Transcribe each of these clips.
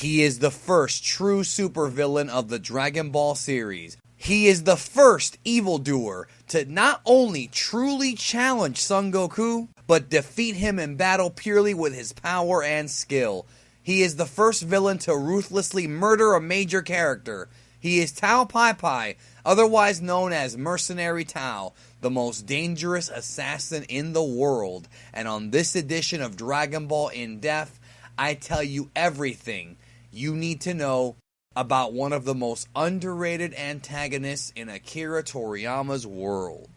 He is the first true supervillain of the Dragon Ball series. He is the first evildoer to not only truly challenge Son Goku, but defeat him in battle purely with his power and skill. He is the first villain to ruthlessly murder a major character. He is Tao Pai Pai, otherwise known as Mercenary Tao, the most dangerous assassin in the world. And on this edition of Dragon Ball In Depth, I tell you everything you need to know about one of the most underrated antagonists in Akira Toriyama's world.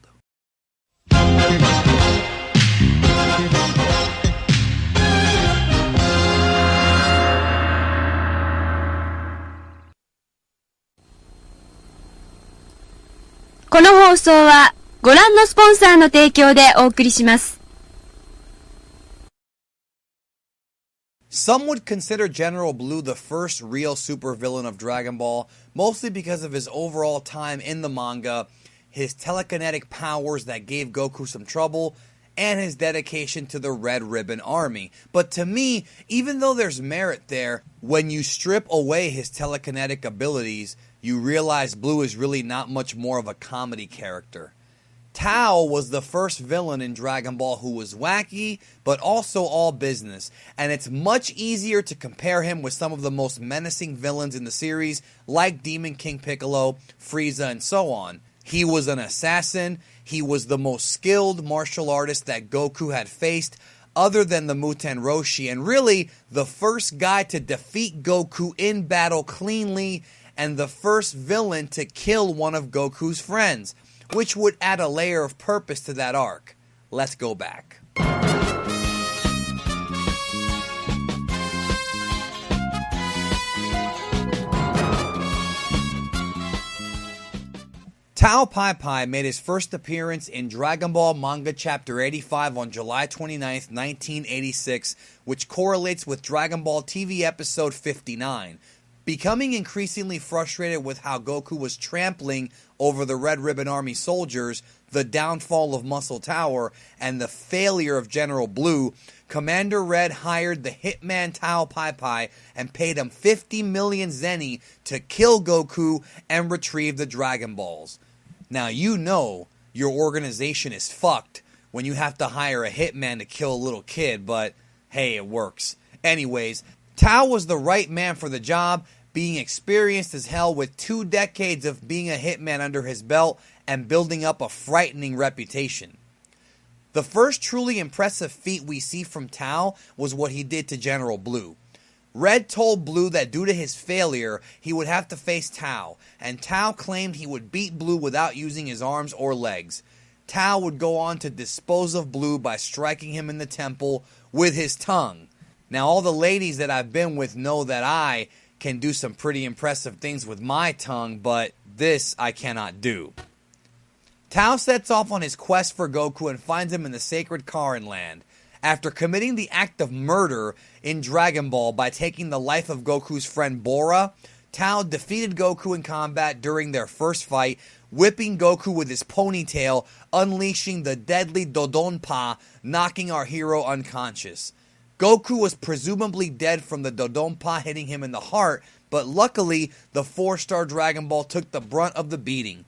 この放送はご覧のスポンサーの提供でお送りします。Some would consider General Blue the first real supervillain of Dragon Ball, mostly because of his overall time in the manga, his telekinetic powers that gave Goku some trouble, and his dedication to the Red Ribbon Army. But to me, even though there's merit there, when you strip away his telekinetic abilities, you realize Blue is really not much more of a comedy character. Tao was the first villain in Dragon Ball who was wacky, but also all business, and it's much easier to compare him with some of the most menacing villains in the series, like Demon King Piccolo, Frieza, and so on. He was an assassin, he was the most skilled martial artist that Goku had faced, other than the Muten Roshi, and really the first guy to defeat Goku in battle cleanly, and the first villain to kill one of Goku's friends, which would add a layer of purpose to that arc. Let's go back. Tao Pai Pai made his first appearance in Dragon Ball Manga Chapter 85 on July 29, 1986, which correlates with Dragon Ball TV Episode 59. Becoming increasingly frustrated with how Goku was trampling over the Red Ribbon Army soldiers, the downfall of Muscle Tower, and the failure of General Blue, Commander Red hired the hitman Tao Pai Pai and paid him 50 million zeni to kill Goku and retrieve the Dragon Balls. Now you know your organization is fucked when you have to hire a hitman to kill a little kid, but hey, it works. Anyways, Tao was the right man for the job, being experienced as hell with 2 decades of being a hitman under his belt and building up a frightening reputation. The first truly impressive feat we see from Tao was what he did to General Blue. Red told Blue that due to his failure, he would have to face Tao, and Tao claimed he would beat Blue without using his arms or legs. Tao would go on to dispose of Blue by striking him in the temple with his tongue. Now all the ladies that I've been with know that I can do some pretty impressive things with my tongue, but this I cannot do. Tao sets off on his quest for Goku and finds him in the sacred Karin land. After committing the act of murder in Dragon Ball by taking the life of Goku's friend Bora, Tao defeated Goku in combat during their first fight, whipping Goku with his ponytail, unleashing the deadly Dodonpa, knocking our hero unconscious. Goku was presumably dead from the Dodonpa hitting him in the heart, but luckily, the 4-star Dragon Ball took the brunt of the beating.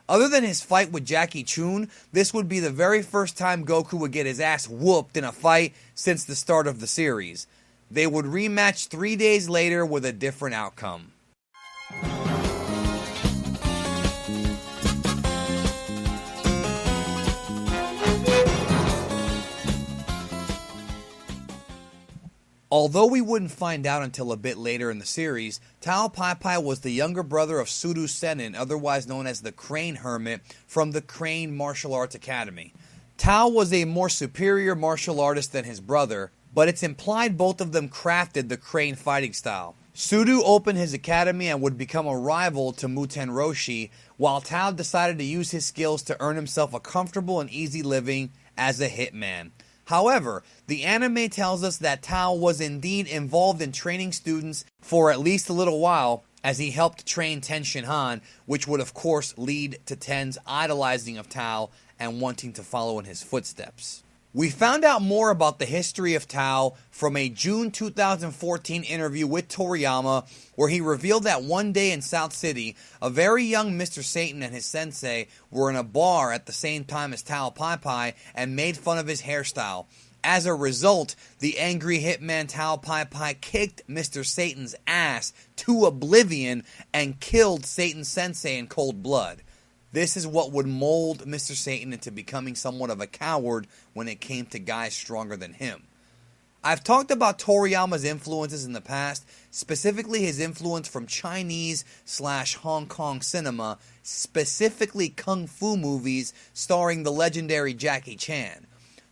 Other than his fight with Jackie Chun, this would be the very first time Goku would get his ass whooped in a fight since the start of the series. They would rematch 3 days later with a different outcome. Although we wouldn't find out until a bit later in the series, Tao Pai Pai was the younger brother of Suru Senin, otherwise known as the Crane Hermit, from the Crane Martial Arts Academy. Tao was a more superior martial artist than his brother, but it's implied both of them crafted the Crane fighting style. Suru opened his academy and would become a rival to Muten Roshi, while Tao decided to use his skills to earn himself a comfortable and easy living as a hitman. However, the anime tells us that Tao was indeed involved in training students for at least a little while, as he helped train Tenshinhan, which would of course lead to Ten's idolizing of Tao and wanting to follow in his footsteps. We found out more about the history of Tao from a June 2014 interview with Toriyama, where he revealed that one day in South City, a very young Mr. Satan and his sensei were in a bar at the same time as Tao Pai Pai and made fun of his hairstyle. As a result, the angry hitman Tao Pai Pai kicked Mr. Satan's ass to oblivion and killed Satan's sensei in cold blood. This is what would mold Mr. Satan into becoming somewhat of a coward when it came to guys stronger than him. I've talked about Toriyama's influences in the past, specifically his influence from Chinese/Hong Kong cinema, specifically kung fu movies starring the legendary Jackie Chan.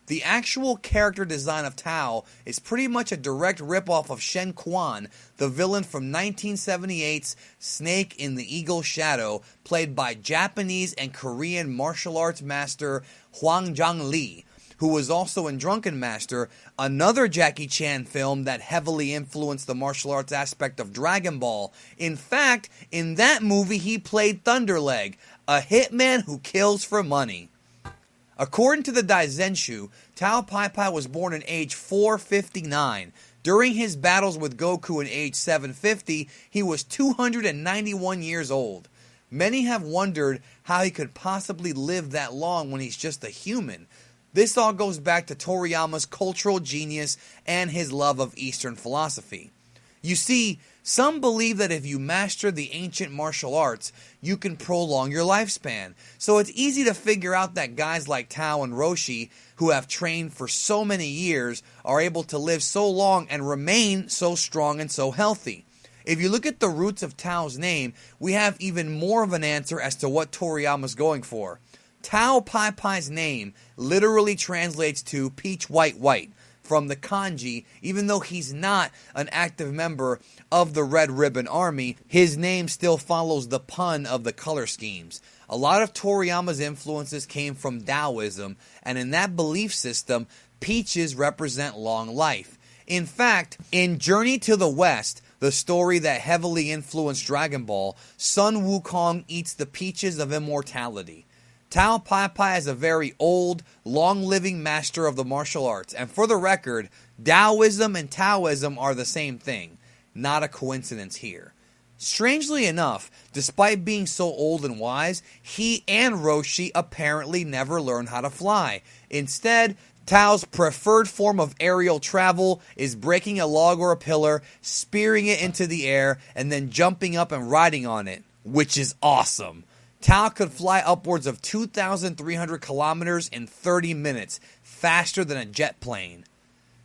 The actual character design of Tao is pretty much a direct ripoff of Shen Quan, the villain from 1978's Snake in the Eagle's Shadow, played by Japanese and Korean martial arts master Hwang Jung-lee, who was also in Drunken Master, another Jackie Chan film that heavily influenced the martial arts aspect of Dragon Ball. In fact, in that movie he played Thunderleg, a hitman who kills for money. According to the Daizenshu, Tao Pai Pai was born in age 459. During his battles with Goku in age 750, he was 291 years old. Many have wondered how he could possibly live that long when he's just a human. This all goes back to Toriyama's cultural genius and his love of Eastern philosophy. You see, some believe that if you master the ancient martial arts, you can prolong your lifespan. So it's easy to figure out that guys like Tao and Roshi, who have trained for so many years, are able to live so long and remain so strong and so healthy. If you look at the roots of Tao's name, we have even more of an answer as to what Toriyama's going for. Tao Pai Pai's name literally translates to peach white white from the kanji. Even though he's not an active member of the Red Ribbon Army, his name still follows the pun of the color schemes. A lot of Toriyama's influences came from Taoism, and in that belief system, peaches represent long life. In fact, in Journey to the West, the story that heavily influenced Dragon Ball, Sun Wukong eats the peaches of immortality. Tao Pai Pai is a very old, long-living master of the martial arts, and for the record, Taoism and Taoism are the same thing. Not a coincidence here. Strangely enough, despite being so old and wise, he and Roshi apparently never learned how to fly. Instead, Tao's preferred form of aerial travel is breaking a log or a pillar, spearing it into the air, and then jumping up and riding on it, which is awesome. Tao could fly upwards of 2,300 kilometers in 30 minutes, faster than a jet plane.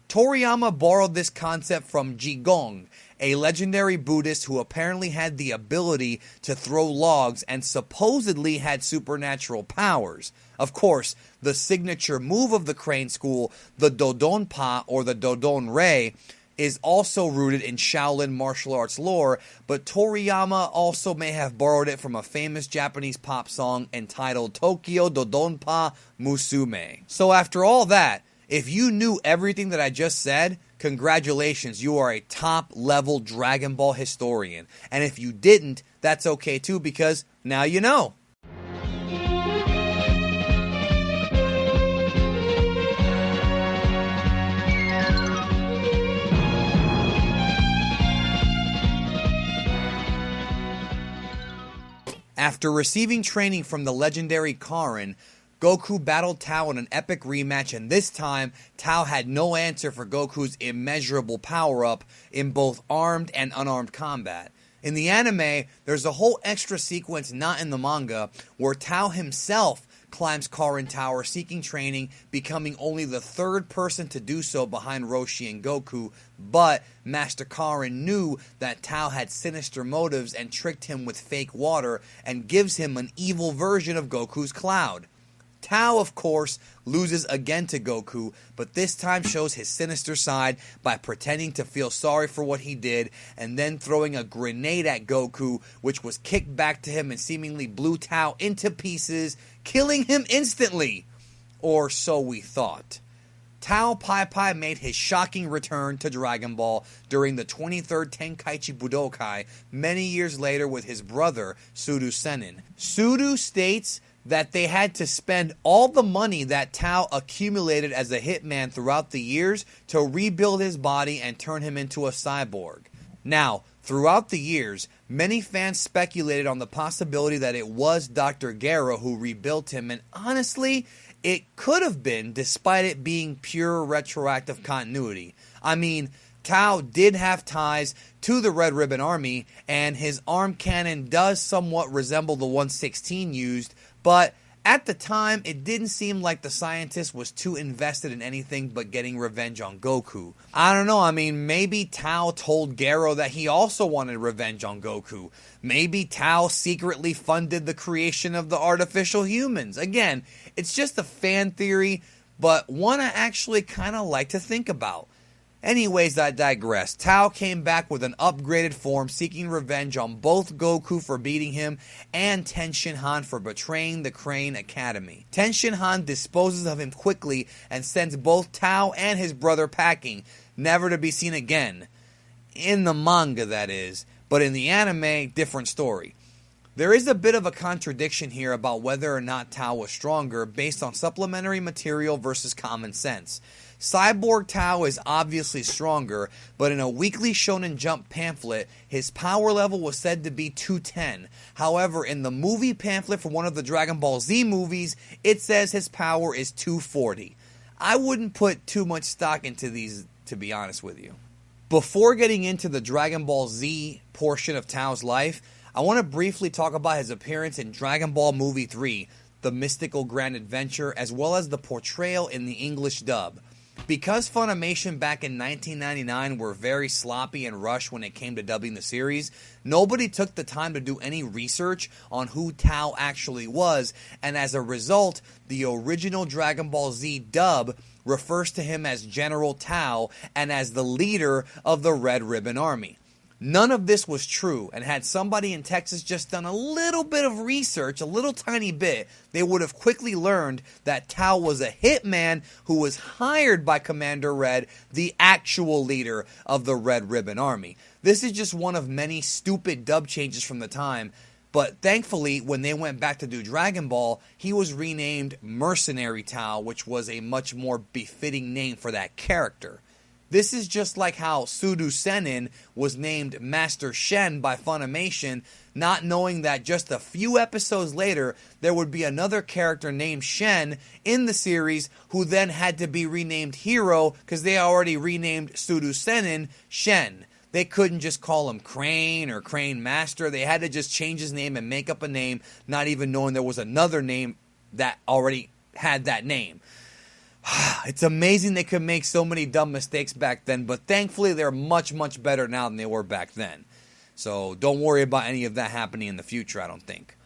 Toriyama borrowed this concept from Jigong, a legendary Buddhist who apparently had the ability to throw logs and supposedly had supernatural powers. Of course, the signature move of the Crane School, the Dodonpa or the Dodon Rei, is also rooted in Shaolin martial arts lore, but Toriyama also may have borrowed it from a famous Japanese pop song entitled Tokyo Dodonpa Musume. So after all that, if you knew everything that I just said, congratulations, you are a top-level Dragon Ball historian. And if you didn't, that's okay too, because now you know. After receiving training from the legendary Karin, Goku battled Tao in an epic rematch, and this time, Tao had no answer for Goku's immeasurable power-up in both armed and unarmed combat. In the anime, there's a whole extra sequence not in the manga, where Tao himself climbs Karin Tower seeking training, becoming only the third person to do so behind Roshi and Goku, but Master Karin knew that Tao had sinister motives and tricked him with fake water and gives him an evil version of Goku's cloud. Tao, of course, loses again to Goku, but this time shows his sinister side by pretending to feel sorry for what he did and then throwing a grenade at Goku, which was kicked back to him and seemingly blew Tao into pieces, killing him instantly. Or so we thought. Tao Pai Pai made his shocking return to Dragon Ball during the 23rd Tenkaichi Budokai many years later with his brother, Sudu Senin. Sudu states that they had to spend all the money that Tao accumulated as a hitman throughout the years to rebuild his body and turn him into a cyborg. Now, throughout the years, many fans speculated on the possibility that it was Dr. Gero who rebuilt him, and honestly, it could have been, despite it being pure retroactive continuity. I mean, Tao did have ties to the Red Ribbon Army, and his arm cannon does somewhat resemble the 116 used, but at the time, it didn't seem like the scientist was too invested in anything but getting revenge on Goku. I don't know, I mean, maybe Tao told Gero that he also wanted revenge on Goku. Maybe Tao secretly funded the creation of the artificial humans. Again, it's just a fan theory, but one I actually kind of like to think about. Anyways, I digress. Tao came back with an upgraded form, seeking revenge on both Goku for beating him and Tenshinhan for betraying the Crane Academy. Tenshinhan disposes of him quickly and sends both Tao and his brother packing, never to be seen again. In the manga, that is. But in the anime, different story. There is a bit of a contradiction here about whether or not Tao was stronger based on supplementary material versus common sense. Cyborg Tao is obviously stronger, but in a weekly Shonen Jump pamphlet, his power level was said to be 210. However, in the movie pamphlet for one of the Dragon Ball Z movies, it says his power is 240. I wouldn't put too much stock into these, to be honest with you. Before getting into the Dragon Ball Z portion of Tao's life, I want to briefly talk about his appearance in Dragon Ball Movie 3, The Mystical Grand Adventure, as well as the portrayal in the English dub. Because Funimation back in 1999 were very sloppy and rushed when it came to dubbing the series, nobody took the time to do any research on who Tao actually was, and as a result, the original Dragon Ball Z dub refers to him as General Tao and as the leader of the Red Ribbon Army. None of this was true, and had somebody in Texas just done a little bit of research, a little tiny bit, they would have quickly learned that Tao was a hitman who was hired by Commander Red, the actual leader of the Red Ribbon Army. This is just one of many stupid dub changes from the time, but thankfully, when they went back to do Dragon Ball, he was renamed Mercenary Tao, which was a much more befitting name for that character. This is just like how Sudu Senin was named Master Shen by Funimation, not knowing that just a few episodes later, there would be another character named Shen in the series who then had to be renamed Hero because they already renamed Sudu Senin Shen. They couldn't just call him Crane or Crane Master. They had to just change his name and make up a name, not even knowing there was another name that already had that name. It's amazing they could make so many dumb mistakes back then, but thankfully they're much, much better now than they were back then. So don't worry about any of that happening in the future, I don't think.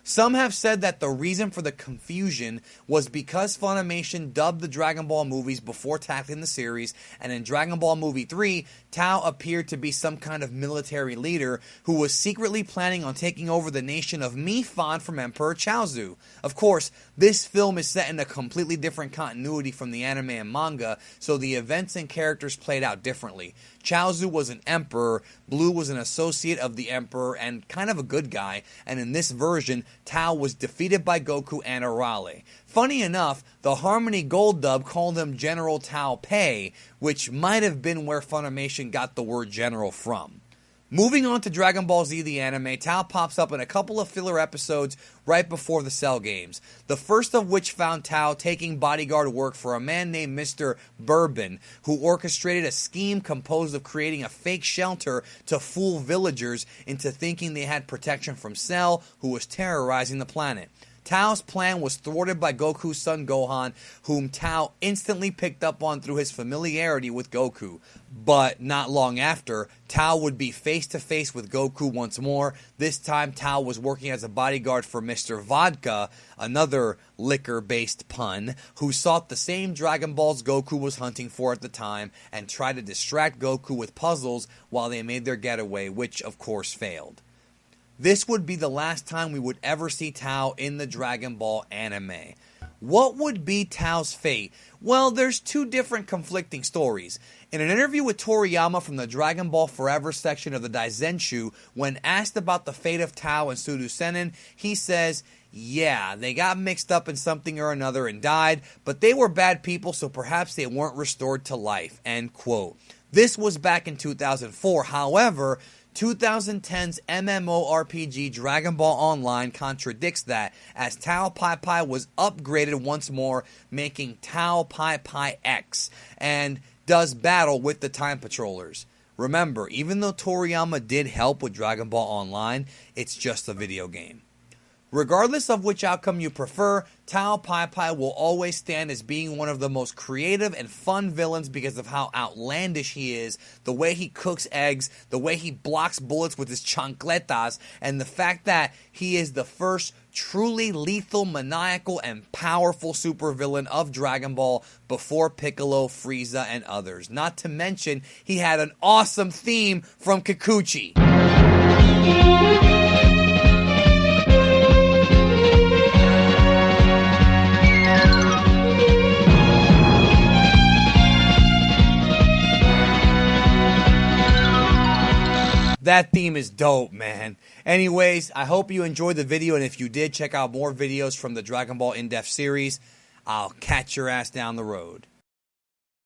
Some have said that the reason for the confusion was because Funimation dubbed the Dragon Ball movies before tackling the series, and in Dragon Ball Movie 3, Tao appeared to be some kind of military leader who was secretly planning on taking over the nation of Mifan from Emperor Chaozu. Of course, this film is set in a completely different continuity from the anime and manga, so the events and characters played out differently. Chaozu was an emperor, Blue was an associate of the emperor and kind of a good guy, and in this version, Tao was defeated by Goku and Arale. Funny enough, the Harmony Gold dub called him General Tao Pai, which might have been where Funimation got the word general from. Moving on to Dragon Ball Z the anime, Tao pops up in a couple of filler episodes right before the Cell games. The first of which found Tao taking bodyguard work for a man named Mr. Bourbon, who orchestrated a scheme composed of creating a fake shelter to fool villagers into thinking they had protection from Cell, who was terrorizing the planet. Tao's plan was thwarted by Goku's son Gohan, whom Tao instantly picked up on through his familiarity with Goku. But not long after, Tao would be face to face with Goku once more. This time Tao was working as a bodyguard for Mr. Vodka, another liquor-based pun, who sought the same Dragon Balls Goku was hunting for at the time and tried to distract Goku with puzzles while they made their getaway, which of course failed. This would be the last time we would ever see Tao in the Dragon Ball anime. What would be Tao's fate? Well, there's two different conflicting stories. In an interview with Toriyama from the Dragon Ball Forever section of the Daizenshu, when asked about the fate of Tao and Sudu Senin, he says, Yeah, they got mixed up in something or another and died, but they were bad people, so perhaps they weren't restored to life, end quote. This was back in 2004. However, 2010's MMORPG Dragon Ball Online contradicts that, as Tao Pai Pai was upgraded once more, making Tao Pai Pai X, and does battle with the Time Patrollers. Remember, even though Toriyama did help with Dragon Ball Online, it's just a video game. Regardless of which outcome you prefer, Tao Pai Pai will always stand as being one of the most creative and fun villains because of how outlandish he is, the way he cooks eggs, the way he blocks bullets with his chancletas, and the fact that he is the first truly lethal, maniacal, and powerful supervillain of Dragon Ball before Piccolo, Frieza, and others. Not to mention, he had an awesome theme from Kikuchi. That theme is dope, man. Anyways, I hope you enjoyed the video, and if you did, check out more videos from the Dragon Ball In-Depth series. I'll catch your ass down the road.